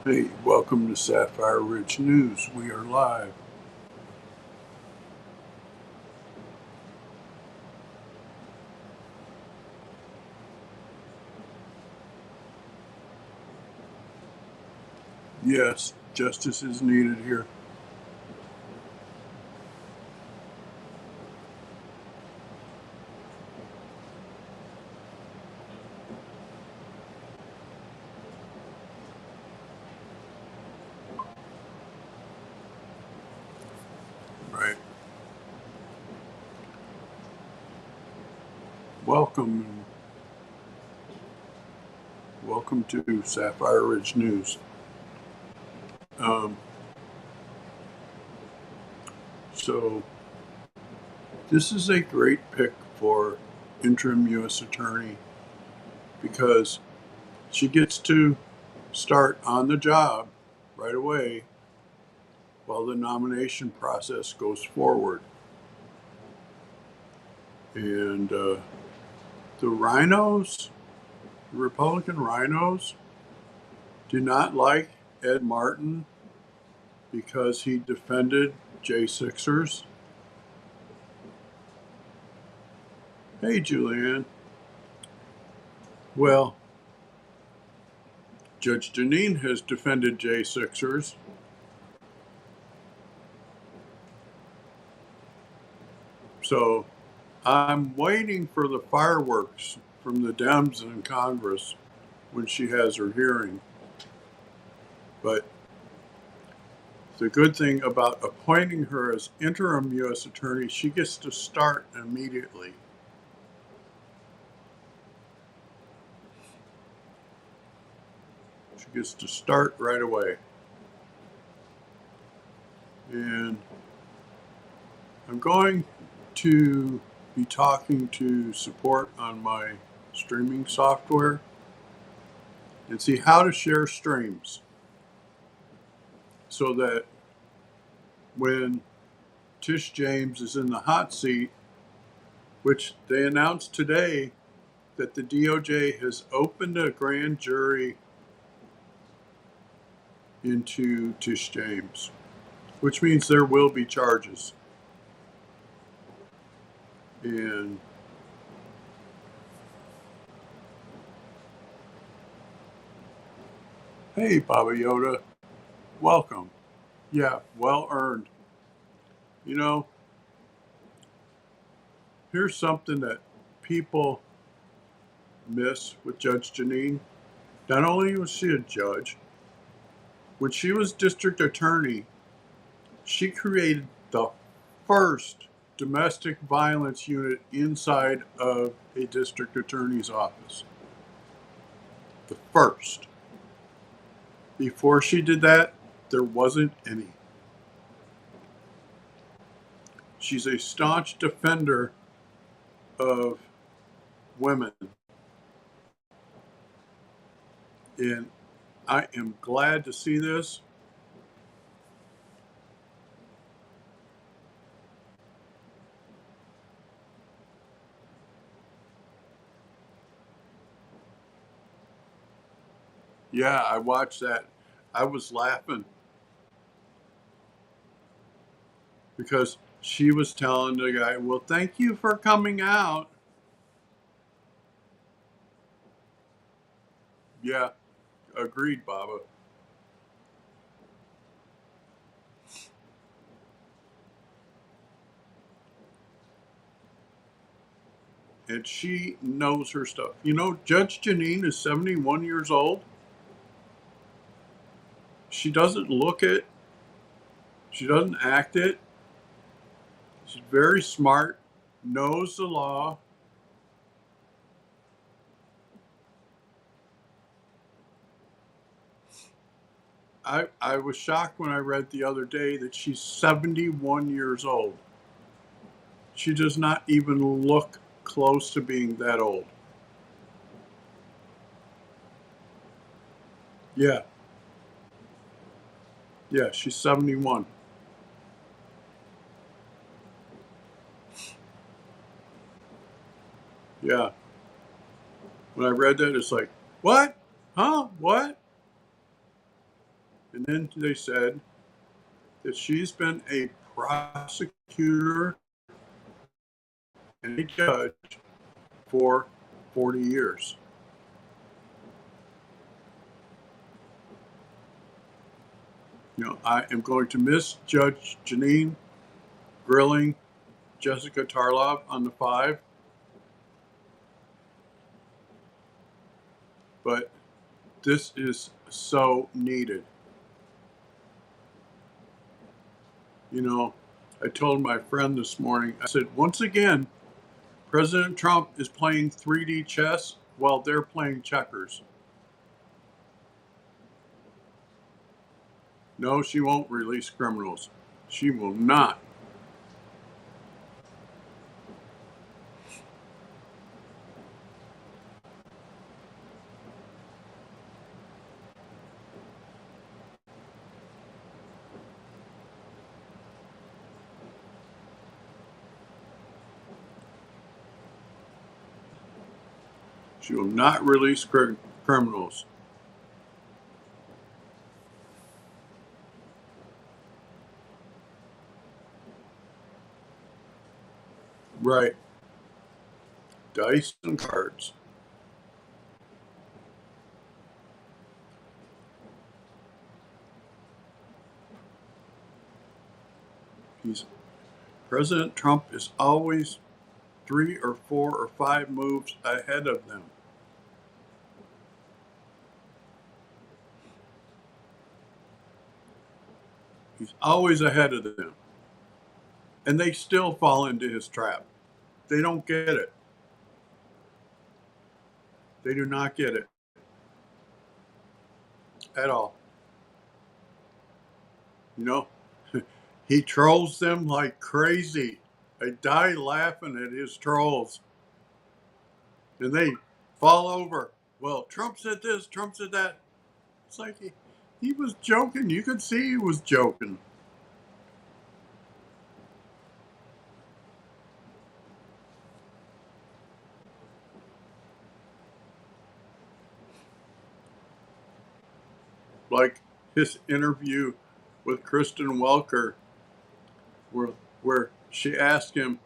Hey, welcome to Sapphire Ridge News. We are live. Yes, justice is needed here. Right. Welcome, welcome to Sapphire Ridge News. Um, so, this is a great pick for interim U.S. Attorney because she gets to start on the job right away while the nomination process goes forward. And the rhinos, the Republican rhinos, do not like Ed Martin because he defended J6ers. Hey, Julianne. Well, Judge Jeanine has defended J6ers. So I'm waiting for the fireworks from the Dems in Congress when she has her hearing. But the good thing about appointing her as interim U.S. Attorney, she gets to start immediately. She gets to start right away. And I'm going to be talking to support on my streaming software and see how to share streams so that when Tish James is in the hot seat, which they announced today that the DOJ has opened a grand jury into Tish James, which means there will be charges. And hey, Baba Yoda, welcome. Yeah, well earned. You know, here's something that people miss with Judge Jeanine. Not only was she a judge, when she was district attorney, she created the first domestic violence unit inside of a district attorney's office. The first. Before she did that, there wasn't any. She's a staunch defender of women. And I am glad to see this. Yeah, I watched that. I was laughing because she was telling the guy, well, thank you for coming out. Yeah, agreed, Baba. And she knows her stuff. You know, Judge Jeanine is 71 years old. She doesn't look it, she doesn't act it. She's very smart, knows the law. I was shocked when I read the other day that she's 71 years old. She does not even look close to being that old. Yeah, yeah, she's 71. Yeah. When I read that, it's like, what? Huh? What? And then they said that she's been a prosecutor and a judge for 40 years. I am going to miss Judge Jeanine grilling Jessica Tarlov on the 5, but this is so needed. I told my friend this morning, I said, once again, President Trump is playing 3D chess while they're playing checkers. No, she won't release criminals. She will not. She will not release criminals. Right. Dice and cards. President Trump is always 3 or 4 or 5 moves ahead of them. He's always ahead of them. And they still fall into his trap. They don't get it. They do not get it at all. He trolls them like crazy. They die laughing at his trolls. And they fall over. Well, Trump said this, Trump said that. It's like he was joking. You could see he was joking. Like his interview with Kristen Welker, where she asked him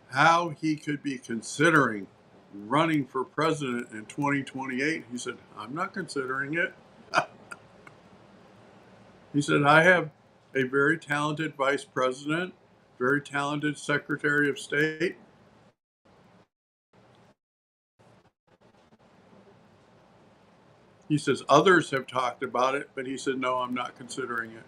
how he could be considering running for president in 2028. He said, I'm not considering it. He said, I have a very talented vice president, very talented secretary of state. He says, others have talked about it, but he said, no, I'm not considering it.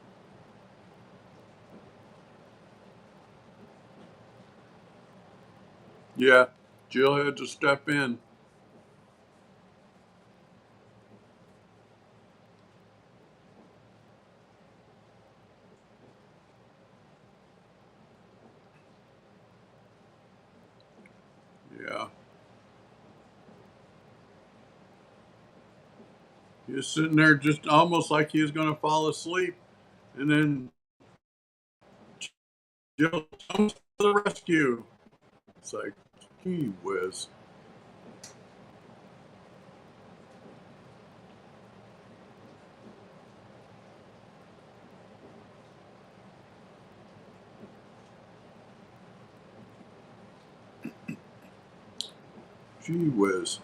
Yeah, Jill had to step in. Yeah. He was sitting there just almost like he was going to fall asleep. And then Jill comes to the rescue. It's like, gee whiz. Gee whiz.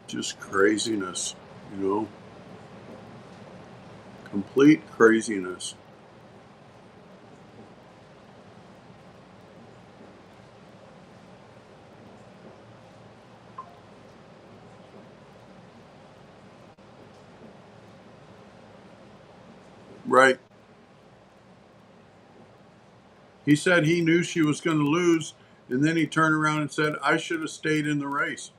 Just craziness, complete craziness. Right. He said he knew she was going to lose, and then he turned around and said, I should have stayed in the race.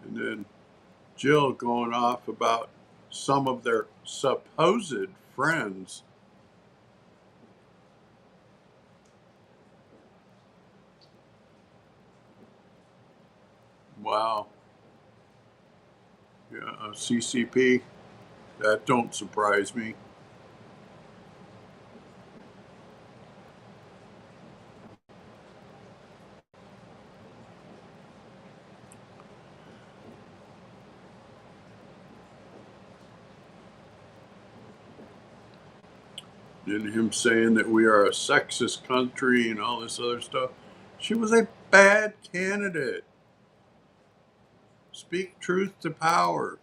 And then Jill going off about some of their supposed friends. Wow. Yeah, CCP. That don't surprise me. And him saying that we are a sexist country and all this other stuff. She was a bad candidate. Speak truth to power.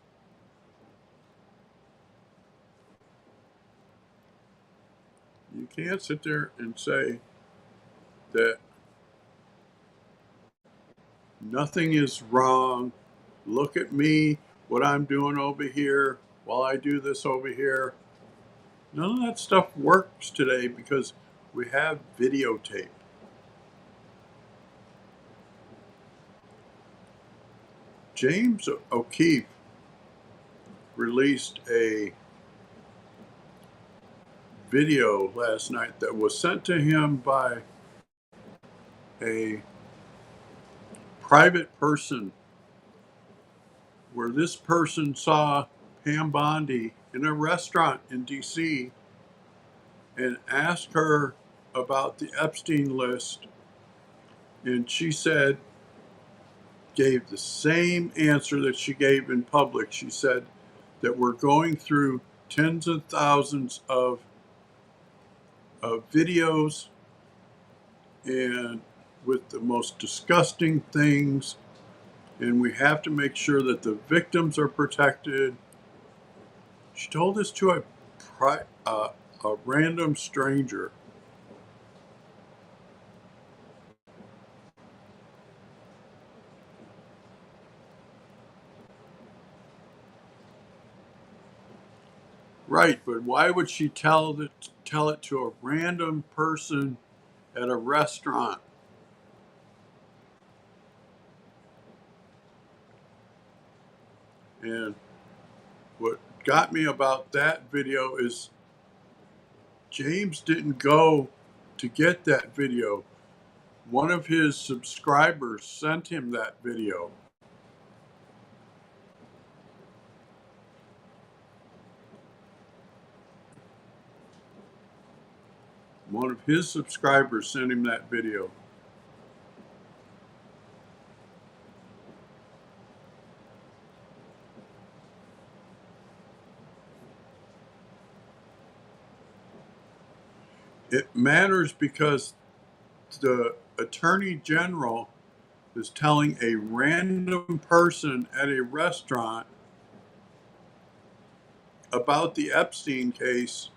You can't sit there and say that nothing is wrong. Look at me, what I'm doing over here while I do this over here. None of that stuff works today because we have videotape. James O'Keefe released a video last night that was sent to him by a private person, where this person saw Pam Bondi in a restaurant in DC and asked her about the Epstein list, and she said, gave the same answer that she gave in public. She said that we're going through tens of thousands of videos and with the most disgusting things, and we have to make sure that the victims are protected. She told this to a random stranger. Right, but why would she tell it to a random person at a restaurant? And what got me about that video is James didn't go to get that video. One of his subscribers sent him that video. One of his subscribers sent him that video. It matters because the Attorney General is telling a random person at a restaurant about the Epstein case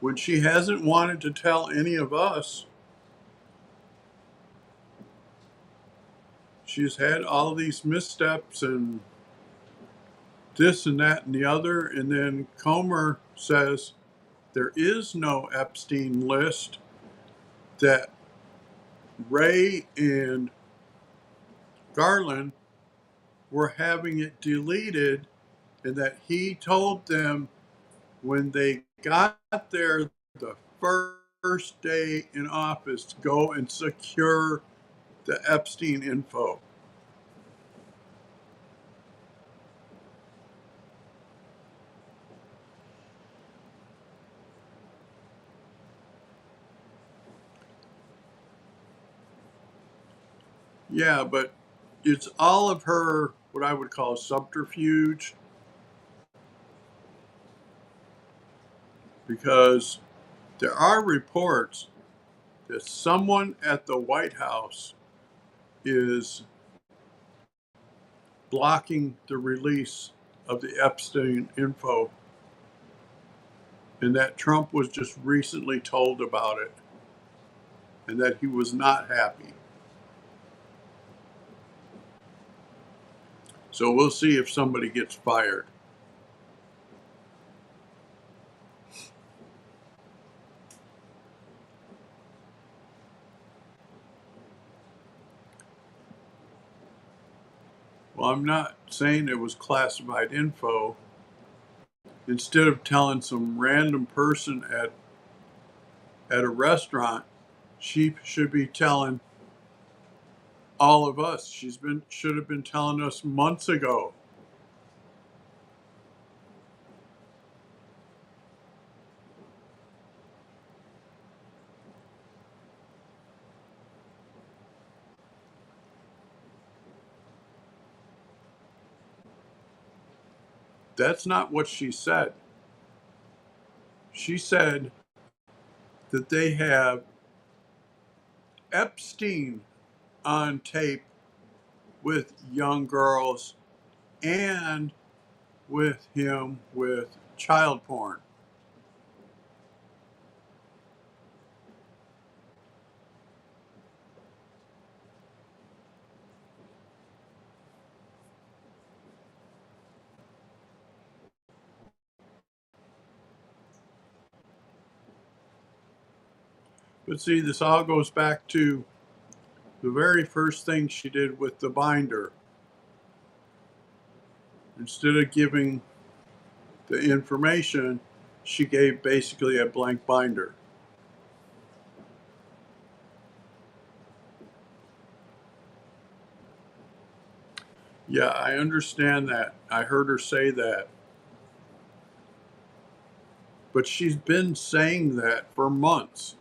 when she hasn't wanted to tell any of us. She's had all these missteps and this and that and the other, and then Comer says there is no Epstein list, that Ray and Garland were having it deleted, and that he told them when they got there the first day in office to go and secure the Epstein info. Yeah, but it's all of her, what I would call subterfuge, because there are reports that someone at the White House is blocking the release of the Epstein info, and that Trump was just recently told about it, and that he was not happy. So we'll see if somebody gets fired. Well, I'm not saying it was classified info. Instead of telling some random person at a restaurant, she should be telling all of us. Should have been telling us months ago. That's not what she said. She said that they have Epstein on tape with young girls and with him with child porn. But see, this all goes back to the very first thing she did with the binder. Instead of giving the information, she gave basically a blank binder. Yeah, I understand that. I heard her say that. But she's been saying that for months.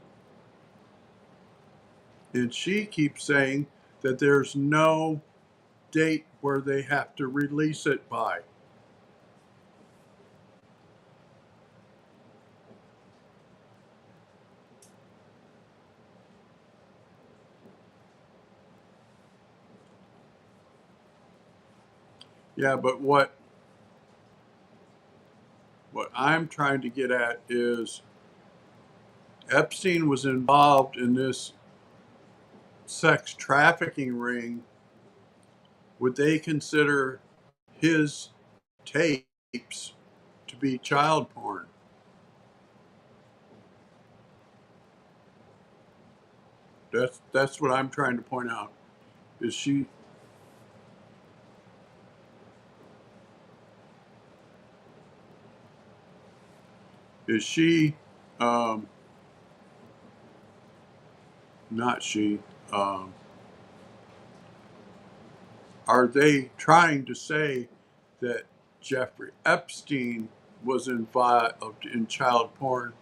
And she keeps saying that there's no date where they have to release it by. Yeah, but what I'm trying to get at is Epstein was involved in this sex trafficking ring. Would they consider his tapes to be child porn? That's what I'm trying to point out. Is she is she um, not she? Um, are they trying to say that Jeffrey Epstein was involved in child porn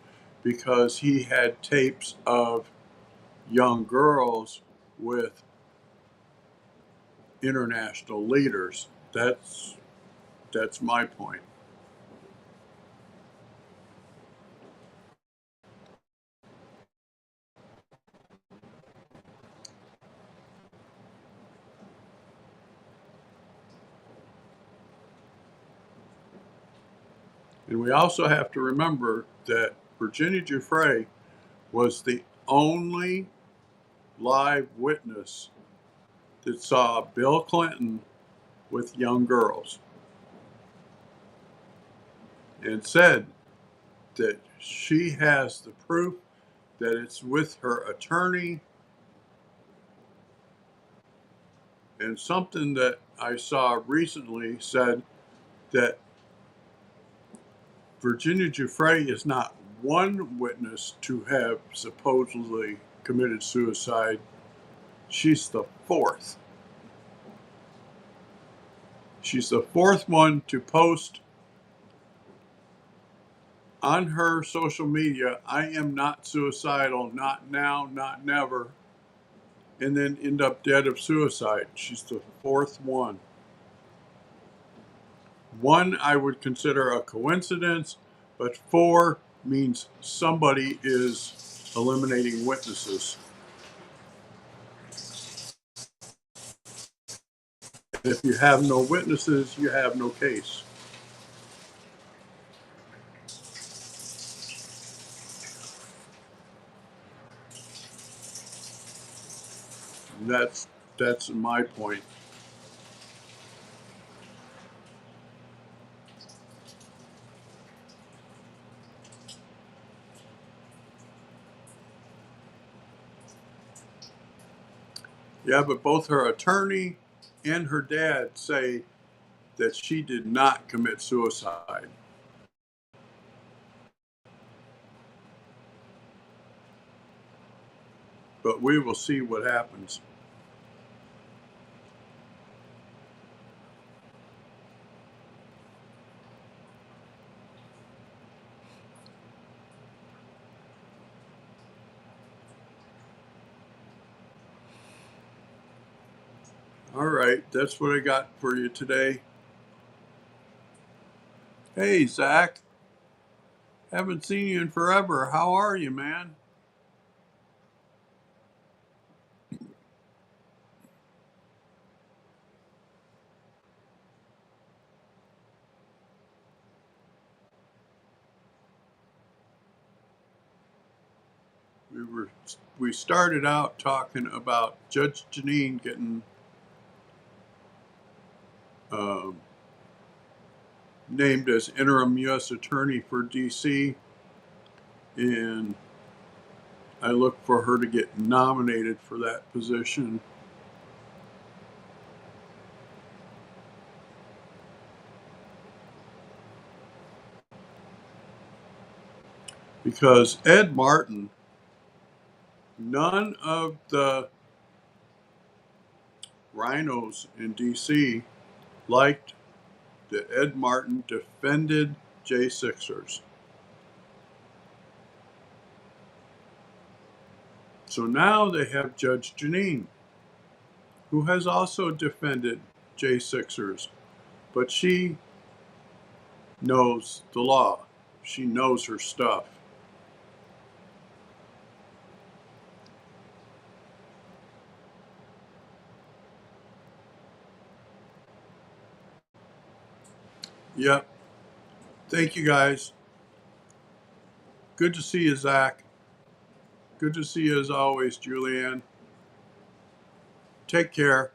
because he had tapes of young girls with international leaders? That's my point. And we also have to remember that Virginia Giuffre was the only live witness that saw Bill Clinton with young girls and said that she has the proof that it's with her attorney. And something that I saw recently said that Virginia Giuffre is not one witness to have supposedly committed suicide. She's the fourth. She's the fourth one to post on her social media, I am not suicidal, not now, not never, and then end up dead of suicide. She's the fourth one. One I would consider a coincidence, but four means somebody is eliminating witnesses. If you have no witnesses, you have no case. That's that's my point. Yeah, but both her attorney and her dad say that she did not commit suicide. But we will see what happens. All right, that's what I got for you today. Hey, Zach, haven't seen you in forever. How are you, man? We were we started out talking about Judge Jeanine getting um, named as interim U.S. Attorney for D.C., and I look for her to get nominated for that position. Because Ed Martin, none of the rhinos in D.C. liked that Ed Martin defended J6ers. So now they have Judge Jeanine, who has also defended J6ers, but she knows the law. She knows her stuff. Yep. Thank you, guys. Good to see you, Zach. Good to see you as always, Julianne. Take care.